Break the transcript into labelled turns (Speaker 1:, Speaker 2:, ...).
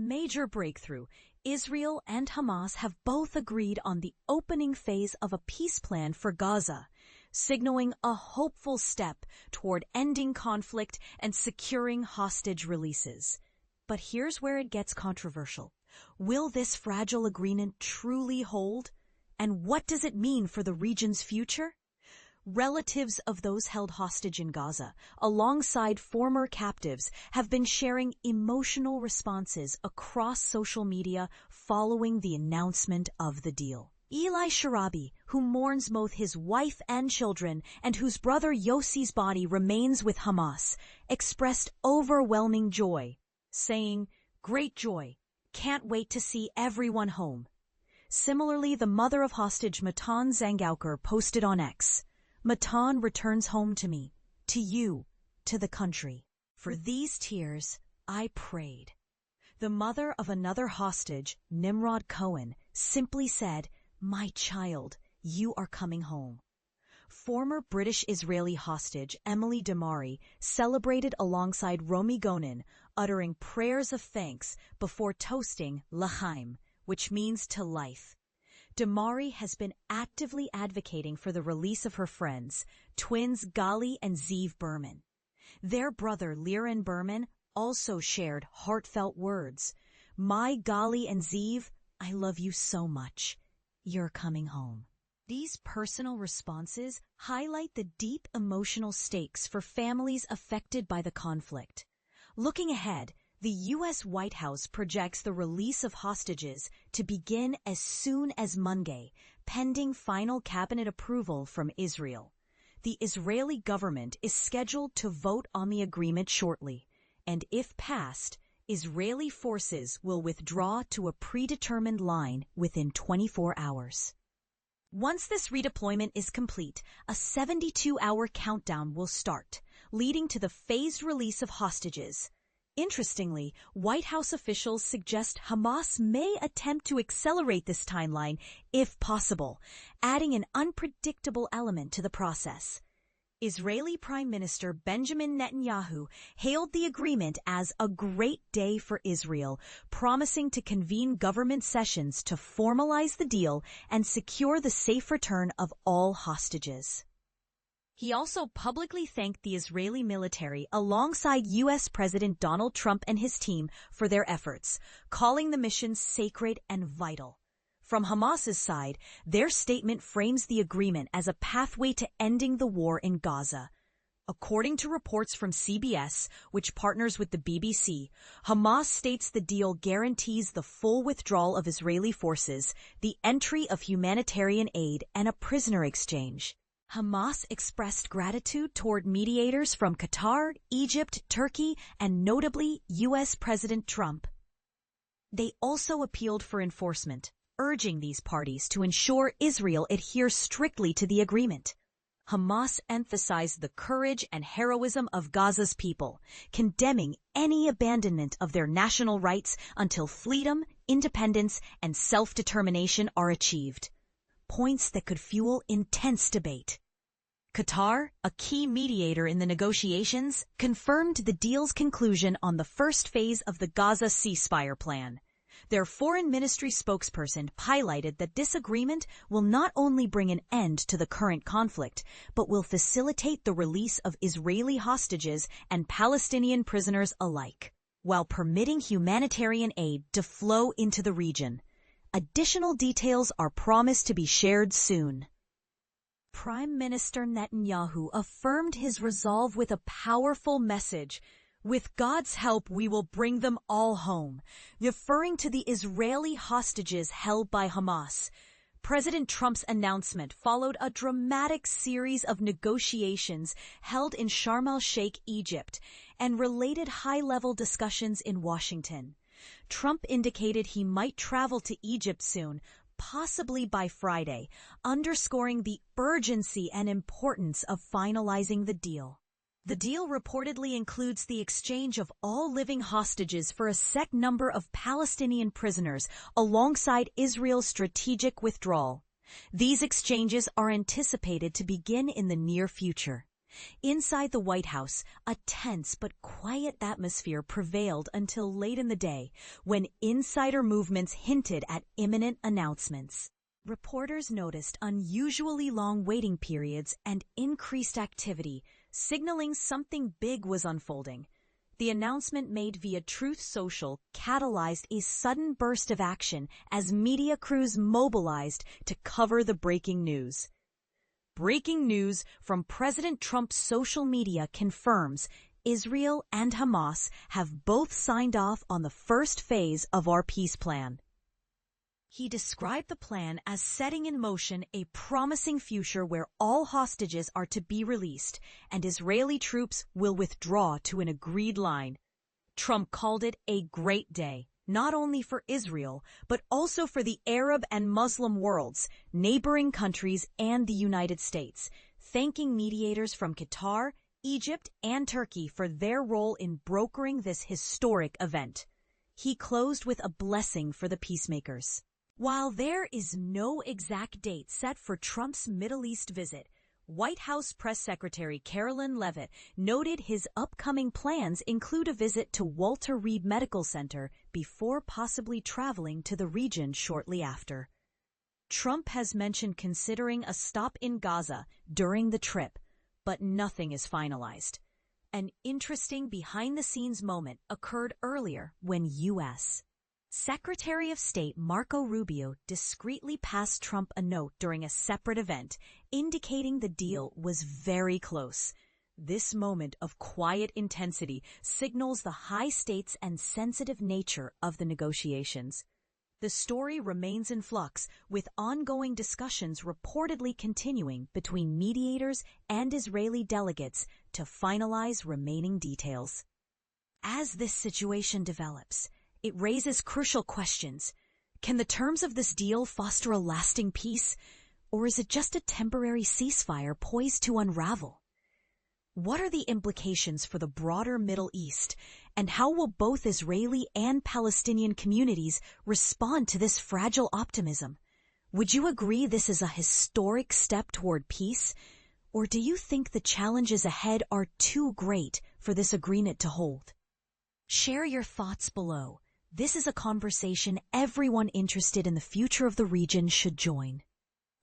Speaker 1: major breakthrough. Israel and Hamas have both agreed on the opening phase of a peace plan for Gaza, signaling a hopeful step toward ending conflict and securing hostage releases. But here's where it gets controversial. Will this fragile agreement truly hold? And what does it mean for the region's future? Relatives of those held hostage in Gaza, alongside former captives, have been sharing emotional responses across social media following the announcement of the deal. Eli Sharabi, who mourns both his wife and children and whose brother Yossi's body remains with Hamas, expressed overwhelming joy, saying, "Great joy. Can't wait to see everyone home." Similarly, the mother of hostage Matan Zangauker posted on X, "Matan returns home to me, to you, to the country. For these tears, I prayed." The mother of another hostage, Nimrod Cohen, simply said, "My child, you are coming home." Former British-Israeli hostage Emily Damari celebrated alongside Romi Gonen, uttering prayers of thanks before toasting L'chaim, which means to life. Damari has been actively advocating for the release of her friends, twins Gali and Ziv Berman. Their brother Liran Berman also shared heartfelt words. "My Gali and Ziv, I love you so much. You're coming home." These personal responses highlight the deep emotional stakes for families affected by the conflict. Looking ahead, the U.S. White House projects the release of hostages to begin as soon as Monday, pending final cabinet approval from Israel. The Israeli government is scheduled to vote on the agreement shortly, and if passed, Israeli forces will withdraw to a predetermined line within 24 hours. Once this redeployment is complete, a 72-hour countdown will start, leading to the phased release of hostages. Interestingly, White House officials suggest Hamas may attempt to accelerate this timeline if possible, adding an unpredictable element to the process. Israeli Prime Minister Benjamin Netanyahu hailed the agreement as a great day for Israel, promising to convene government sessions to formalize the deal and secure the safe return of all hostages. He also publicly thanked the Israeli military alongside U.S. President Donald Trump and his team for their efforts, calling the mission sacred and vital. From Hamas's side, their statement frames the agreement as a pathway to ending the war in Gaza. According to reports from CBS, which partners with the BBC, Hamas states the deal guarantees the full withdrawal of Israeli forces, the entry of humanitarian aid, and a prisoner exchange. Hamas expressed gratitude toward mediators from Qatar, Egypt, Turkey, and notably U.S. President Trump. They also appealed for enforcement, urging these parties to ensure Israel adheres strictly to the agreement. Hamas emphasized the courage and heroism of Gaza's people, condemning any abandonment of their national rights until freedom, independence, and self-determination are achieved. Points that could fuel intense debate. Qatar, a key mediator in the negotiations, confirmed the deal's conclusion on the first phase of the Gaza ceasefire plan. Their foreign ministry spokesperson highlighted that this agreement will not only bring an end to the current conflict, but will facilitate the release of Israeli hostages and Palestinian prisoners alike, while permitting humanitarian aid to flow into the region. Additional details are promised to be shared soon. Prime Minister Netanyahu affirmed his resolve with a powerful message. "With God's help, we will bring them all home," referring to the Israeli hostages held by Hamas. President Trump's announcement followed a dramatic series of negotiations held in Sharm el-Sheikh, Egypt, and related high-level discussions in Washington. Trump indicated he might travel to Egypt soon, possibly by Friday, underscoring the urgency and importance of finalizing the deal. The deal reportedly includes the exchange of all living hostages for a set number of Palestinian prisoners alongside Israel's strategic withdrawal. These exchanges are anticipated to begin in the near future. Inside the White House, a tense but quiet atmosphere prevailed until late in the day, when insider movements hinted at imminent announcements. Reporters noticed unusually long waiting periods and increased activity, signaling something big was unfolding. The announcement made via Truth Social catalyzed a sudden burst of action as media crews mobilized to cover the breaking news. Breaking news from President Trump's social media confirms Israel and Hamas have both signed off on the first phase of our peace plan. He described the plan as setting in motion a promising future where all hostages are to be released and Israeli troops will withdraw to an agreed line. Trump called it a great day, not only for Israel, but also for the Arab and Muslim worlds, neighboring countries, and the United States, thanking mediators from Qatar, Egypt, and Turkey for their role in brokering this historic event. He closed with a blessing for the peacemakers. While there is no exact date set for Trump's Middle East visit, White House Press Secretary Carolyn Leavitt noted his upcoming plans include a visit to Walter Reed Medical Center before possibly traveling to the region shortly after. Trump has mentioned considering a stop in Gaza during the trip, but nothing is finalized. An interesting behind-the-scenes moment occurred earlier when U.S. Secretary of State Marco Rubio discreetly passed Trump a note during a separate event, indicating the deal was very close. This moment of quiet intensity signals the high stakes and sensitive nature of the negotiations. The story remains in flux, with ongoing discussions reportedly continuing between mediators and Israeli delegates to finalize remaining details. As this situation develops, it raises crucial questions. Can the terms of this deal foster a lasting peace, or is it just a temporary ceasefire poised to unravel? What are the implications for the broader Middle East, and how will both Israeli and Palestinian communities respond to this fragile optimism? Would you agree this is a historic step toward peace, or do you think the challenges ahead are too great for this agreement to hold? Share your thoughts below. This is a conversation everyone interested in the future of the region should join.